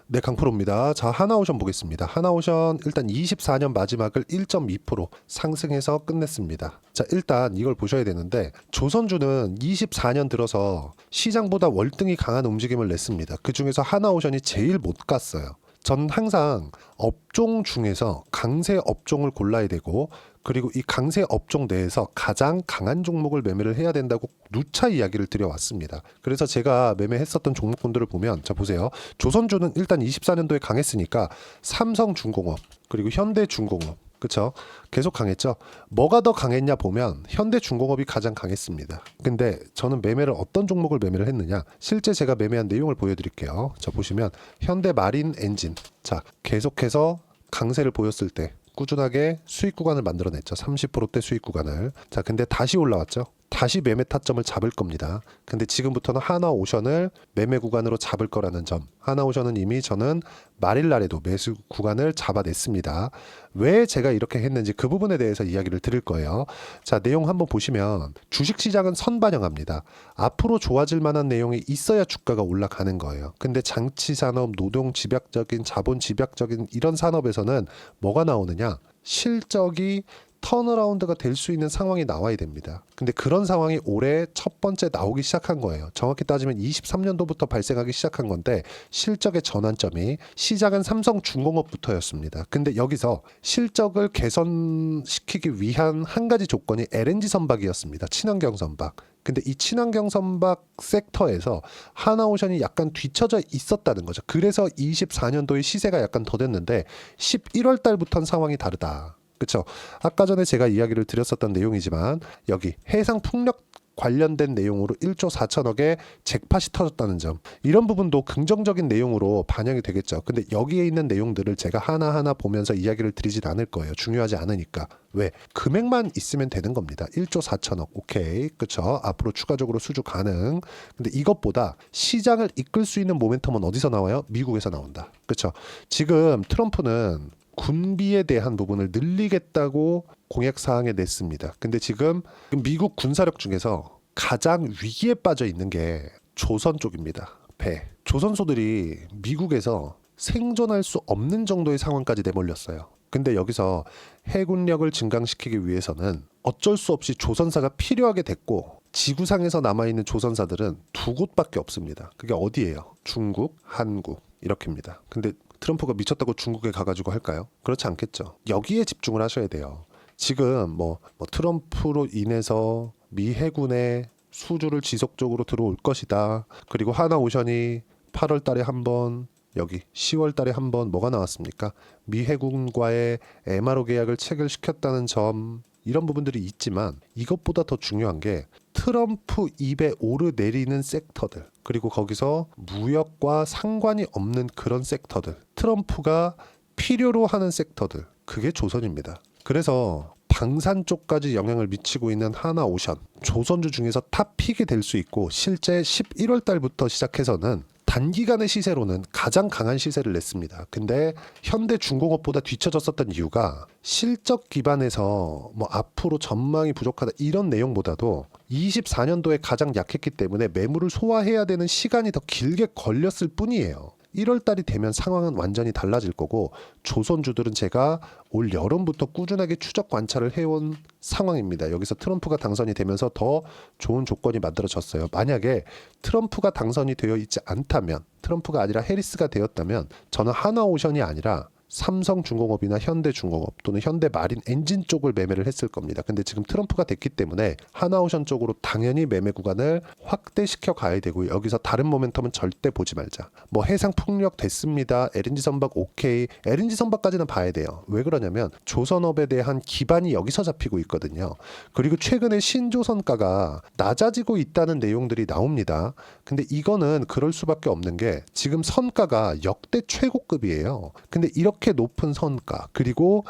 네, 강프로입니다. 자, 하나오션 보겠습니다. 하나오션 일단 24년 마지막을 1.2% 상승해서 끝냈습니다. 자, 일단 이걸 보셔야 되는데 조선주는 24년 들어서 시장보다 월등히 강한 움직임을 냈습니다. 그 중에서 하나오션이 제일 못 갔어요. 전 항상 업종 중에서 강세 업종을 골라야 되고, 그리고 이 강세 업종 내에서 가장 강한 종목을 매매를 해야 된다고 누차 이야기를 드려왔습니다. 그래서 제가 매매했었던 종목군들을 보면, 자 보세요. 조선주는 일단 24년도에 강했으니까 삼성중공업 그리고 현대중공업, 그쵸? 계속 강했죠. 뭐가 더 강했냐 보면 현대중공업이 가장 강했습니다. 근데 저는 매매를 어떤 종목을 매매를 했느냐, 실제 제가 매매한 내용을 보여드릴게요. 자 보시면 현대마린 엔진, 자 계속해서 강세를 보였을 때 꾸준하게 수익 구간을 만들어냈죠. 30%대 수익 구간을. 자 근데 다시 올라왔죠. 다시 매매 타점을 잡을 겁니다. 근데 지금부터는 하나오션을 매매 구간으로 잡을 거라는 점. 하나오션은 이미 저는 말일날에도 매수 구간을 잡아냈습니다. 왜 제가 이렇게 했는지 그 부분에 대해서 이야기를 드릴 거예요. 자, 내용 한번 보시면 주식시장은 선반영합니다. 앞으로 좋아질 만한 내용이 있어야 주가가 올라가는 거예요. 근데 장치산업, 노동 집약적인, 자본 집약적인 이런 산업에서는 뭐가 나오느냐? 실적이 턴어라운드가 될 수 있는 상황이 나와야 됩니다. 근데 그런 상황이 올해 첫 번째 나오기 시작한 거예요. 정확히 따지면 23년도부터 발생하기 시작한 건데, 실적의 전환점이 시작은 삼성중공업부터였습니다. 근데 여기서 실적을 개선시키기 위한 한 가지 조건이 LNG 선박이었습니다. 친환경 선박. 근데 이 친환경 선박 섹터에서 하나오션이 약간 뒤처져 있었다는 거죠. 그래서 24년도의 시세가 약간 더 됐는데 11월 달부터는 상황이 다르다. 그렇죠. 아까 전에 제가 이야기를 드렸었던 내용이지만 여기 해상 풍력 관련된 내용으로 1조 4천억의 잭팟이 터졌다는 점, 이런 부분도 긍정적인 내용으로 반영이 되겠죠. 근데 여기에 있는 내용들을 제가 하나하나 보면서 이야기를 드리진 않을 거예요. 중요하지 않으니까. 왜? 금액만 있으면 되는 겁니다. 1조 4천억 오케이, 그쵸? 앞으로 추가적으로 수주 가능. 근데 이것보다 시장을 이끌 수 있는 모멘텀은 어디서 나와요? 미국에서 나온다. 그쵸? 지금 트럼프는 군비에 대한 부분을 늘리겠다고 공약사항에 냈습니다. 근데 지금 미국 군사력 중에서 가장 위기에 빠져 있는 게 조선 쪽입니다. 배. 조선소들이 미국에서 생존할 수 없는 정도의 상황까지 내몰렸어요. 근데 여기서 해군력을 증강시키기 위해서는 어쩔 수 없이 조선사가 필요하게 됐고, 지구상에서 남아있는 조선사들은 두 곳밖에 없습니다. 그게 어디예요? 중국, 한국 이렇게입니다. 근데 트럼프가 미쳤다고 중국에 가가지고 할까요? 그렇지 않겠죠. 여기에 집중을 하셔야 돼요. 지금 뭐 트럼프로 인해서 미 해군의 수주를 지속적으로 들어올 것이다. 그리고 하나오션이 8월 달에 한 번, 여기 10월 달에 한 번 뭐가 나왔습니까? 미 해군과의 MRO 계약을 체결시켰다는 점, 이런 부분들이 있지만 이것보다 더 중요한 게 트럼프 입에 오르내리는 섹터들, 그리고 거기서 무역과 상관이 없는 그런 sek터들, 트럼프가 필요로 하는 섹터들, 그게 조선입니다. 그래서 방산 쪽까지 영향을 미치고 있는 하나오션, 조선주 중에서 탑픽이 될 수 있고, 실제 11월 달부터 시작해서는 단기간의 시세로는 가장 강한 시세를 냈습니다. 근데 현대중공업보다 뒤처졌었던 이유가 실적 기반에서 뭐 앞으로 전망이 부족하다 이런 내용보다도 24년도에 가장 약했기 때문에 매물을 소화해야 되는 시간이 더 길게 걸렸을 뿐이에요. 1월 달이 되면 상황은 완전히 달라질 거고, 조선주들은 제가 올 여름부터 꾸준하게 추적 관찰을 해온 상황입니다. 여기서 트럼프가 당선이 되면서 더 좋은 조건이 만들어졌어요. 만약에 트럼프가 당선이 되어 있지 않다면, 트럼프가 아니라 해리스가 되었다면 저는 하나오션이 아니라 삼성중공업이나 현대중공업 또는 현대마린 엔진 쪽을 매매를 했을 겁니다. 근데 지금 트럼프가 됐기 때문에 하나오션 쪽으로 당연히 매매 구간을 확대시켜 가야 되고요. 여기서 다른 모멘텀은 절대 보지 말자. 뭐 해상 풍력 됐습니다. LNG 선박 오케이. LNG 선박까지는 봐야 돼요. 왜 그러냐면 조선업에 대한 기반이 여기서 잡히고 있거든요. 그리고 최근에 신조선가가 낮아지고 있다는 내용들이 나옵니다. 근데 이거는 그럴 수밖에 없는 게 지금 선가가 역대 최고급이에요. 근데 이렇게 높은 선가, 그리고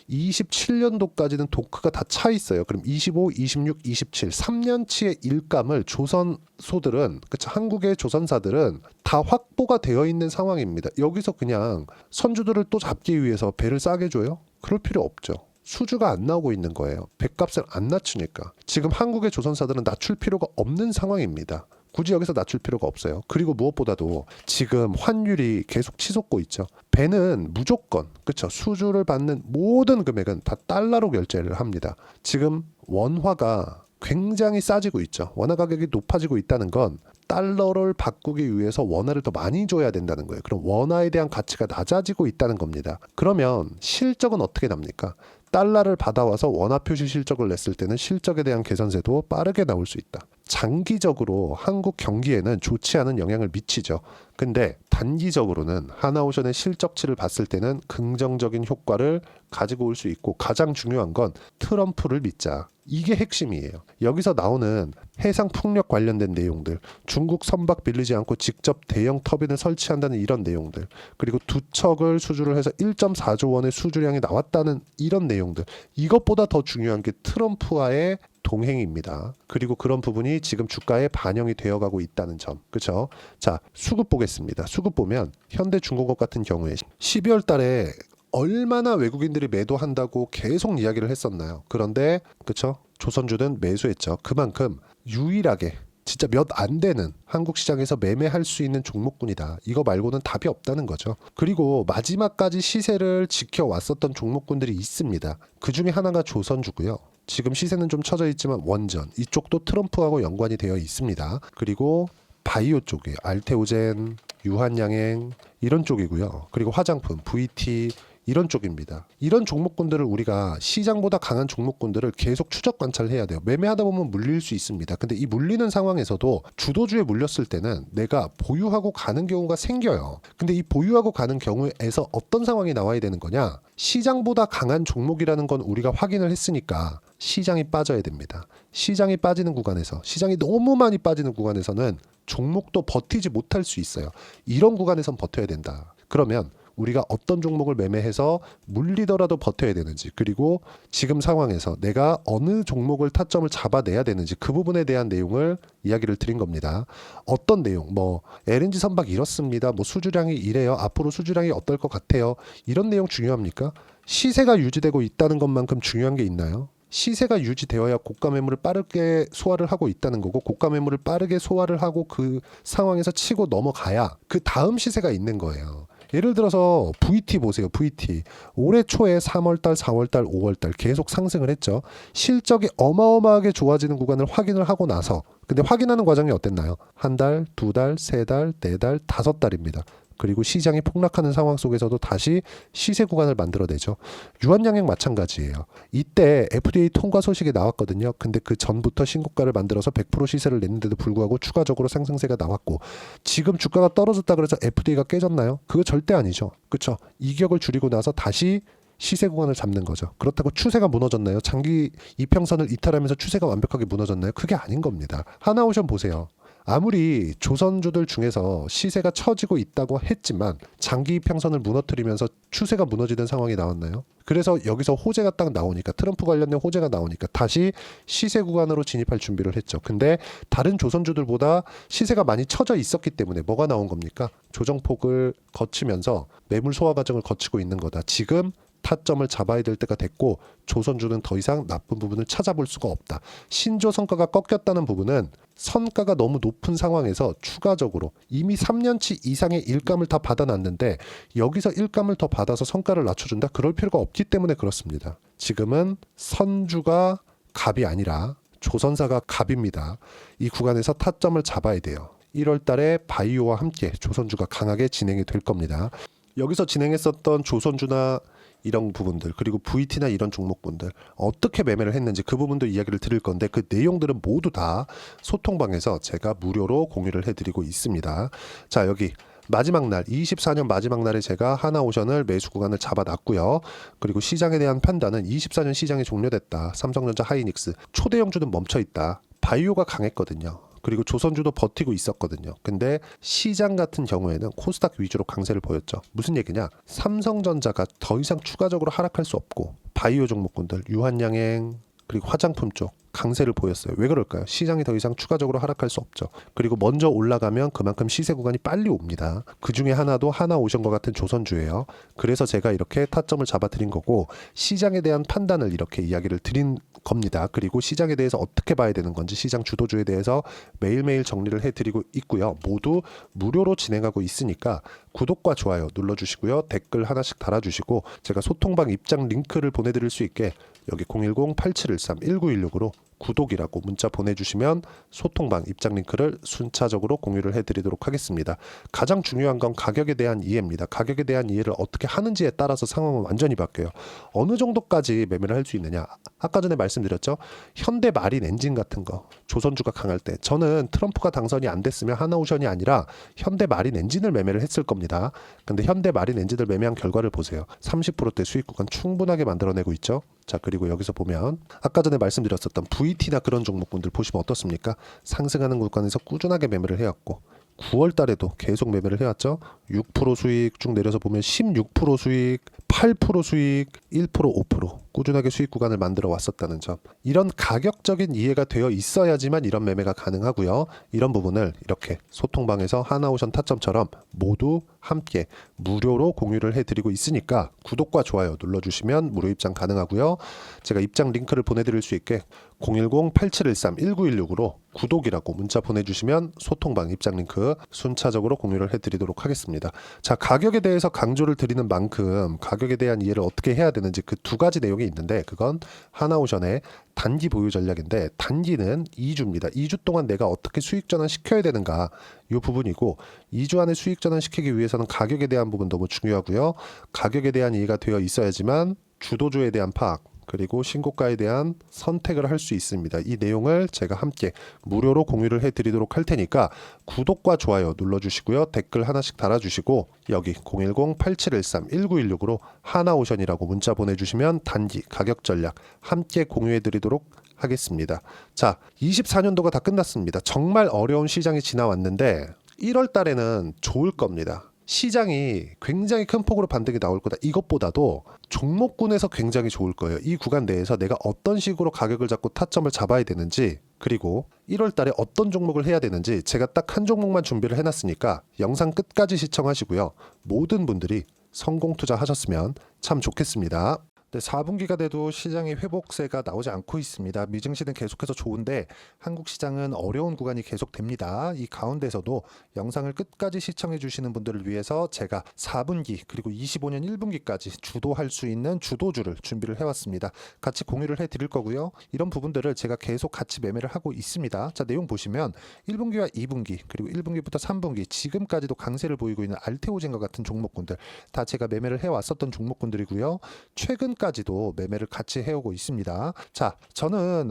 27년도까지는 도크가 다 차 있어요. 그럼 25, 26, 27, 3년치의 일감을 조선소들은, 그쵸, 한국의 조선사들은 다 확보가 되어 있는 상황입니다. 여기서 그냥 선주들을 또 잡기 위해서 배를 싸게 줘요? 그럴 필요 없죠. 수주가 안 나오고 있는 거예요. 배값을 안 낮추니까. 지금 한국의 조선사들은 낮출 필요가 없는 상황입니다. 굳이 여기서 낮출 필요가 없어요. 그리고 무엇보다도 지금 환율이 계속 치솟고 있죠. 배는 무조건 그렇죠. 수주를 받는 모든 금액은 다 달러로 결제를 합니다. 지금 원화가 굉장히 싸지고 있죠. 원화 가격이 높아지고 있다는 건 달러를 바꾸기 위해서 원화를 더 많이 줘야 된다는 거예요. 그럼 원화에 대한 가치가 낮아지고 있다는 겁니다. 그러면 실적은 어떻게 납니까? 달러를 받아와서 원화 표시 실적을 냈을 때는 실적에 대한 계산세도 빠르게 나올 수 있다. 장기적으로 한국 경기에는 좋지 않은 영향을 미치죠. 근데 단기적으로는 하나오션의 실적치를 봤을 때는 긍정적인 효과를 가지고 올 수 있고, 가장 중요한 건 트럼프를 믿자. 이게 핵심이에요. 여기서 나오는 해상 풍력 관련된 내용들, 중국 선박 빌리지 않고 직접 대형 터빈을 설치한다는 이런 내용들, 그리고 두 척을 수주를 해서 1.4조 원의 수주량이 나왔다는 이런 내용들, 이것보다 더 중요한 게 트럼프와의 동행입니다. 그리고 그런 부분이 지금 주가에 반영이 되어가고 있다는 점. 그렇죠? 자, 수급 보겠습니다. 수급 보면 현대중공업 같은 경우에 12월 달에 얼마나 외국인들이 매도한다고 계속 이야기를 했었나요? 그런데 그렇죠? 조선주는 매수했죠. 그만큼 유일하게 진짜 몇 안 되는 한국 시장에서 매매할 수 있는 종목군이다. 이거 말고는 답이 없다는 거죠. 그리고 마지막까지 시세를 지켜왔었던 종목군들이 있습니다. 그 중에 하나가 조선주고요. 지금 시세는 좀 처져 있지만 원전 이쪽도 트럼프하고 연관이 되어 있습니다. 그리고 바이오 쪽이에요. 알테오젠, 유한양행 이런 쪽이고요. 그리고 화장품, VT 이런 쪽입니다. 이런 종목군들을 우리가 시장보다 강한 종목군들을 계속 추적 관찰해야 돼요. 매매하다 보면 물릴 수 있습니다. 근데 이 물리는 상황에서도 주도주에 물렸을 때는 내가 보유하고 가는 경우가 생겨요. 근데 이 보유하고 가는 경우에서 어떤 상황이 나와야 되는 거냐? 시장보다 강한 종목이라는 건 우리가 확인을 했으니까 시장이 빠져야 됩니다. 시장이 빠지는 구간에서, 시장이 너무 많이 빠지는 구간에서는 종목도 버티지 못할 수 있어요. 이런 구간에선 버텨야 된다. 그러면 우리가 어떤 종목을 매매해서 물리더라도 버텨야 되는지, 그리고 지금 상황에서 내가 어느 종목을 타점을 잡아내야 되는지, 그 부분에 대한 내용을 이야기를 드린 겁니다. 어떤 내용, 뭐 LNG 선박 이렇습니다, 뭐 수주량이 이래요, 앞으로 수주량이 어떨 것 같아요, 이런 내용 중요합니까? 시세가 유지되고 있다는 것만큼 중요한 게 있나요? 시세가 유지되어야 고가 매물을 빠르게 소화를 하고 있다는 거고, 고가 매물을 빠르게 소화를 하고 그 상황에서 치고 넘어가야 그 다음 시세가 있는 거예요. 예를 들어서 VT 보세요. VT 올해 초에 3월달, 4월달, 5월달 계속 상승을 했죠. 실적이 어마어마하게 좋아지는 구간을 확인을 하고 나서, 근데 확인하는 과정이 어땠나요? 한 달, 두 달, 세 달, 네 달, 다섯 달입니다. 그리고 시장이 폭락하는 상황 속에서도 다시 시세 구간을 만들어내죠. 유한양행 마찬가지예요. 이때 FDA 통과 소식이 나왔거든요. 근데 그 전부터 신고가를 만들어서 100% 시세를 냈는데도 불구하고 추가적으로 상승세가 나왔고, 지금 주가가 떨어졌다 그래서 FDA가 깨졌나요? 그거 절대 아니죠. 그렇죠? 이격을 줄이고 나서 다시 시세 구간을 잡는 거죠. 그렇다고 추세가 무너졌나요? 장기 이평선을 이탈하면서 추세가 완벽하게 무너졌나요? 그게 아닌 겁니다. 하나오션 보세요. 아무리 조선주들 중에서 시세가 처지고 있다고 했지만 장기 이평선을 무너뜨리면서 추세가 무너지는 상황이 나왔나요? 그래서 여기서 호재가 딱 나오니까, 트럼프 관련된 호재가 나오니까 다시 시세 구간으로 진입할 준비를 했죠. 근데 다른 조선주들보다 시세가 많이 처져 있었기 때문에 뭐가 나온 겁니까? 조정폭을 거치면서 매물 소화 과정을 거치고 있는 거다. 지금 타점을 잡아야 될 때가 됐고, 조선주는 더 이상 나쁜 부분을 찾아볼 수가 없다. 신조 성과가 꺾였다는 부분은 선가가 너무 높은 상황에서 추가적으로 이미 3년치 이상의 일감을 다 받아놨는데 여기서 일감을 더 받아서 성가를 낮춰준다? 그럴 필요가 없기 때문에 그렇습니다. 지금은 선주가 갑이 아니라 조선사가 갑입니다. 이 구간에서 타점을 잡아야 돼요. 1월 달에 바이오와 함께 조선주가 강하게 진행이 될 겁니다. 여기서 진행했었던 조선주나 이런 부분들, 그리고 VT나 이런 종목군들 어떻게 매매를 했는지 그 부분도 이야기를 드릴 건데, 그 내용들은 모두 다 소통방에서 제가 무료로 공유를 해드리고 있습니다. 자, 여기 마지막 날 24년 마지막 날에 제가 하나오션을 매수 구간을 잡아놨고요. 그리고 시장에 대한 판단은 24년 시장이 종료됐다. 삼성전자, 하이닉스, 초대형주는 멈춰있다. 바이오가 강했거든요. 그리고 조선주도 버티고 있었거든요. 근데 시장 같은 경우에는 코스닥 위주로 강세를 보였죠. 무슨 얘기냐? 삼성전자가 더 이상 추가적으로 하락할 수 없고, 바이오 종목군들, 유한양행, 그리고 화장품 쪽, 강세를 보였어요. 왜 그럴까요? 시장이 더 이상 추가적으로 하락할 수 없죠. 그리고 먼저 올라가면 그만큼 시세 구간이 빨리 옵니다. 그 중에 하나도 하나오션과 같은 조선주예요. 그래서 제가 이렇게 타점을 잡아드린 거고 시장에 대한 판단을 이렇게 이야기를 드린 겁니다. 그리고 시장에 대해서 어떻게 봐야 되는 건지 시장 주도주에 대해서 매일매일 정리를 해드리고 있고요. 모두 무료로 진행하고 있으니까 구독과 좋아요 눌러주시고요. 댓글 하나씩 달아주시고 제가 소통방 입장 링크를 보내드릴 수 있게 여기 010-8713-1916으로 구독이라고 문자 보내주시면 소통방 입장 링크를 순차적으로 공유를 해드리도록 하겠습니다. 가장 중요한 건 가격에 대한 이해입니다. 가격에 대한 이해를 어떻게 하는지에 따라서 상황은 완전히 바뀌어요. 어느 정도까지 매매를 할 수 있느냐. 아까 전에 말씀드렸죠. 현대 마린 엔진 같은 거 조선주가 강할 때 저는 트럼프가 당선이 안 됐으면 하나오션이 아니라 현대 마린 엔진을 매매를 했을 겁니다. 근데 현대 마린 엔진을 매매한 결과를 보세요. 30%대 수익 구간 충분하게 만들어내고 있죠. 자, 그리고 여기서 보면 아까 전에 말씀드렸었던 VT나 그런 종목군들 보시면 어떻습니까? 상승하는 구간에서 꾸준하게 매매를 해왔고 9월 달에도 계속 매매를 해왔죠. 6% 수익 쭉 내려서 보면 16% 수익, 8% 수익, 1%, 5% 꾸준하게 수익 구간을 만들어 왔었다는 점. 이런 가격적인 이해가 되어 있어야지만 이런 매매가 가능하고요. 이런 부분을 이렇게 소통방에서 하나오션 타점처럼 모두 함께 무료로 공유를 해드리고 있으니까 구독과 좋아요 눌러주시면 무료 입장 가능하고요. 제가 입장 링크를 보내드릴 수 있게 010-8713-1916으로 구독이라고 문자 보내주시면 소통방 입장 링크 순차적으로 공유를 해드리도록 하겠습니다. 자, 가격에 대해서 강조를 드리는 만큼 가격에 대한 이해를 어떻게 해야 되는지 그 두 가지 내용이 있는데 그건 하나오션의 단기 보유 전략인데 단기는 2주입니다. 2주 동안 내가 어떻게 수익 전환 시켜야 되는가 이 부분이고 2주 안에 수익 전환 시키기 위해서는 가격에 대한 부분 너무 중요하고요. 가격에 대한 이해가 되어 있어야지만 주도주에 대한 파악 그리고 신고가에 대한 선택을 할 수 있습니다. 이 내용을 제가 함께 무료로 공유를 해드리도록 할 테니까 구독과 좋아요 눌러주시고요. 댓글 하나씩 달아주시고 여기 010-8713-1916으로 하나오션이라고 문자 보내주시면 단기 가격 전략 함께 공유해드리도록 하겠습니다. 자, 24년도가 다 끝났습니다. 정말 어려운 시장이 지나왔는데 1월 달에는 좋을 겁니다. 시장이 굉장히 큰 폭으로 반등이 나올 거다. 이것보다도 종목군에서 굉장히 좋을 거예요. 이 구간 내에서 내가 어떤 식으로 가격을 잡고 타점을 잡아야 되는지 그리고 1월 달에 어떤 종목을 해야 되는지 제가 딱 한 종목만 준비를 해놨으니까 영상 끝까지 시청하시고요. 모든 분들이 성공 투자하셨으면 참 좋겠습니다. 네, 4분기가 돼도 시장의 회복세가 나오지 않고 있습니다. 미증시는 계속해서 좋은데 한국 시장은 어려운 구간이 계속됩니다. 이 가운데서도 영상을 끝까지 시청해 주시는 분들을 위해서 제가 4분기 그리고 25년 1분기까지 주도할 수 있는 주도주를 준비를 해왔습니다. 같이 공유를 해드릴 거고요. 이런 부분들을 제가 계속 같이 매매를 하고 있습니다. 자, 내용 보시면 1분기와 2분기 그리고 1분기부터 3분기 지금까지도 강세를 보이고 있는 알테오젠과 같은 종목군들 다 제가 매매를 해왔었던 종목군들이고요. 최근까지도 매매를 같이 해오고 있습니다. 자, 저는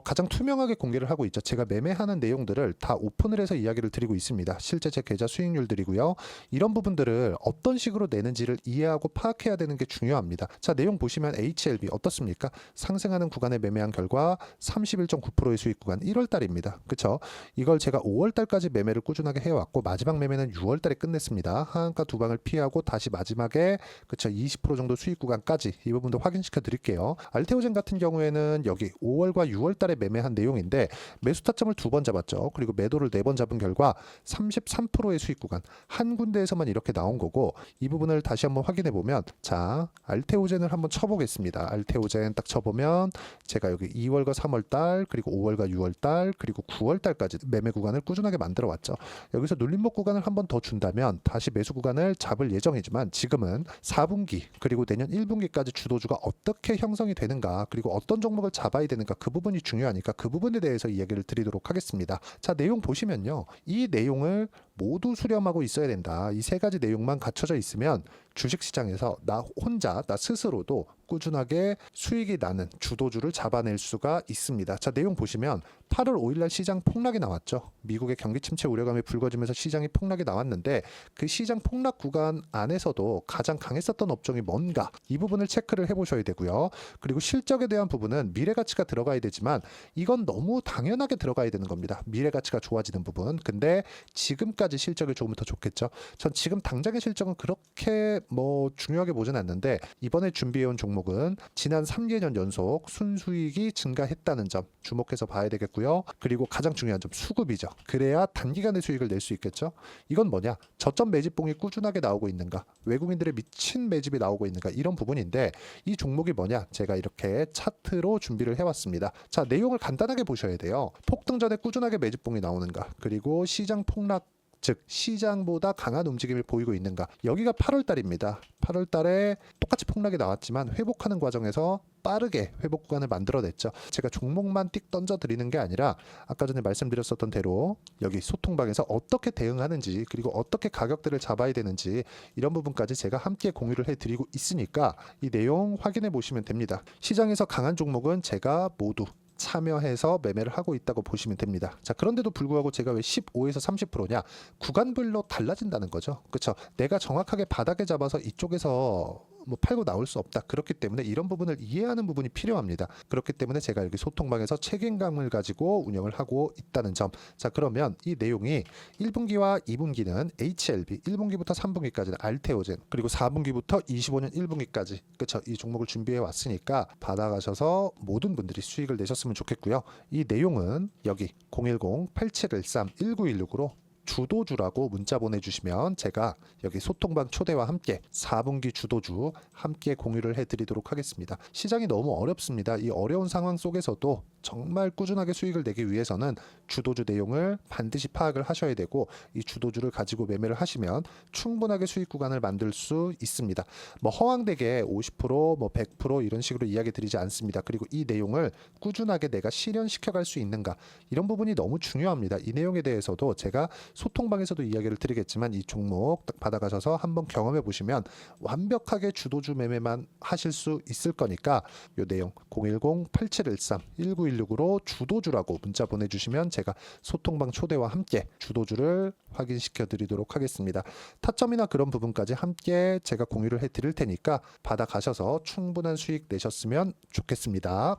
가장 투명하게 공개를 하고 있죠. 제가 매매하는 내용들을 다 오픈을 해서 이야기를 드리고 있습니다. 실제 제 계좌 수익률들이고요. 이런 부분들을 어떤 식으로 내는지를 이해하고 파악해야 되는 게 중요합니다. 자, 내용 보시면 HLB 어떻습니까? 상승하는 구간에 매매한 결과 31.9%의 수익 구간 1월 달입니다. 그쵸? 이걸 제가 5월 달까지 매매를 꾸준하게 해왔고 마지막 매매는 6월 달에 끝냈습니다. 하한가 두 방을 피하고 다시 마지막에 그쵸? 20% 정도 수익 구간까지 이 부분도 확인시켜 드릴게요. 알테오젠 같은 경우에는 여기 5월과 6월 달에 매매한 내용인데 매수 타점을 2번 잡았죠. 그리고 매도를 4번 잡은 결과 33%의 수익 구간 한 군데에서만 이렇게 나온 거고 이 부분을 다시 한번 확인해 보면 자, 알테오젠을 한번 쳐보겠습니다. 알테오젠 딱 쳐보면 제가 여기 2월과 3월 달 그리고 5월과 6월 달 그리고 9월 달까지 매매 구간을 꾸준하게 만들어 왔죠. 여기서 눌림목 구간을 한번 더 준다면 다시 매수 구간을 잡을 예정이지만 지금은 4분기 그리고 내년 1분기까지 주도주가 어떻게 형성이 되는가 그리고 어떤 종목을 잡아야 되는가 그 부분이 중요하니까 그 부분에 대해서 이야기를 드리도록 하겠습니다. 자, 내용 보시면요. 이 내용을 모두 수렴하고 있어야 된다. 이 세 가지 내용만 갖춰져 있으면 주식시장에서 나 혼자 나 스스로도 꾸준하게 수익이 나는 주도주를 잡아낼 수가 있습니다. 자, 내용 보시면 8월 5일날 시장 폭락이 나왔죠. 미국의 경기 침체 우려감이 불거지면서 시장이 폭락이 나왔는데 그 시장 폭락 구간 안에서도 가장 강했었던 업종이 뭔가 이 부분을 체크를 해보셔야 되고요. 그리고 실적에 대한 부분은 미래가치가 들어가야 되지만 이건 너무 당연하게 들어가야 되는 겁니다. 미래가치가 좋아지는 부분. 근데 지금까지 내년까지 실적이 조금 더 좋겠죠. 전 지금 당장의 실적은 그렇게 뭐 중요하게 보진 않는데 이번에 준비해온 종목은 지난 3개년 연속 순수익이 증가했다는 점 주목해서 봐야 되겠고요. 그리고 가장 중요한 점 수급이죠. 그래야 단기간에 수익을 낼 수 있겠죠. 이건 뭐냐? 저점 매집봉이 꾸준하게 나오고 있는가? 외국인들의 미친 매집이 나오고 있는가? 이런 부분인데 이 종목이 뭐냐? 제가 이렇게 차트로 준비를 해왔습니다. 자, 내용을 간단하게 보셔야 돼요. 폭등 전에 꾸준하게 매집봉이 나오는가? 그리고 시장 폭락 즉 시장보다 강한 움직임을 보이고 있는가. 여기가 8월 달입니다. 8월 달에 똑같이 폭락이 나왔지만 회복하는 과정에서 빠르게 회복 구간을 만들어냈죠. 제가 종목만 띡 던져 드리는 게 아니라 아까 전에 말씀드렸었던 대로 여기 소통방에서 어떻게 대응하는지 그리고 어떻게 가격대를 잡아야 되는지 이런 부분까지 제가 함께 공유를 해드리고 있으니까 이 내용 확인해 보시면 됩니다. 시장에서 강한 종목은 제가 모두 참여해서 매매를 하고 있다고 보시면 됩니다. 자, 그런데도 불구하고 제가 왜 15에서 30%냐? 구간별로 달라진다는 거죠. 그렇죠? 내가 정확하게 바닥에 잡아서 이쪽에서 뭐 팔고 나올 수 없다. 그렇기 때문에 이런 부분을 이해하는 부분이 필요합니다. 그렇기 때문에 제가 여기 소통방에서 책임감을 가지고 운영을 하고 있다는 점. 자, 그러면 이 내용이 1분기와 2분기는 HLB, 1분기부터 3분기까지는 알테오젠, 그리고 4분기부터 25년 1분기까지 그렇죠? 이 종목을 준비해 왔으니까 받아가셔서 모든 분들이 수익을 내셨으면 좋겠고요. 이 내용은 여기 010-8713-1916으로 주도주라고 문자 보내주시면 제가 여기 소통방 초대와 함께 4분기 주도주 함께 공유를 해드리도록 하겠습니다. 시장이 너무 어렵습니다. 이 어려운 상황 속에서도 정말 꾸준하게 수익을 내기 위해서는 주도주 내용을 반드시 파악을 하셔야 되고 이 주도주를 가지고 매매를 하시면 충분하게 수익 구간을 만들 수 있습니다. 뭐 허황되게 50%, 뭐 100% 이런 식으로 이야기 드리지 않습니다. 그리고 이 내용을 꾸준하게 내가 실현시켜 갈 수 있는가 이런 부분이 너무 중요합니다. 이 내용에 대해서도 제가 소통방에서도 이야기를 드리겠지만 이 종목 딱 받아가셔서 한번 경험해 보시면 완벽하게 주도주 매매만 하실 수 있을 거니까 이 내용 010-8713-1916으로 주도주라고 문자 보내주시면 제가 소통방 초대와 함께 주도주를 확인시켜 드리도록 하겠습니다. 타점이나 그런 부분까지 함께 제가 공유를 해 드릴 테니까 받아가셔서 충분한 수익 내셨으면 좋겠습니다.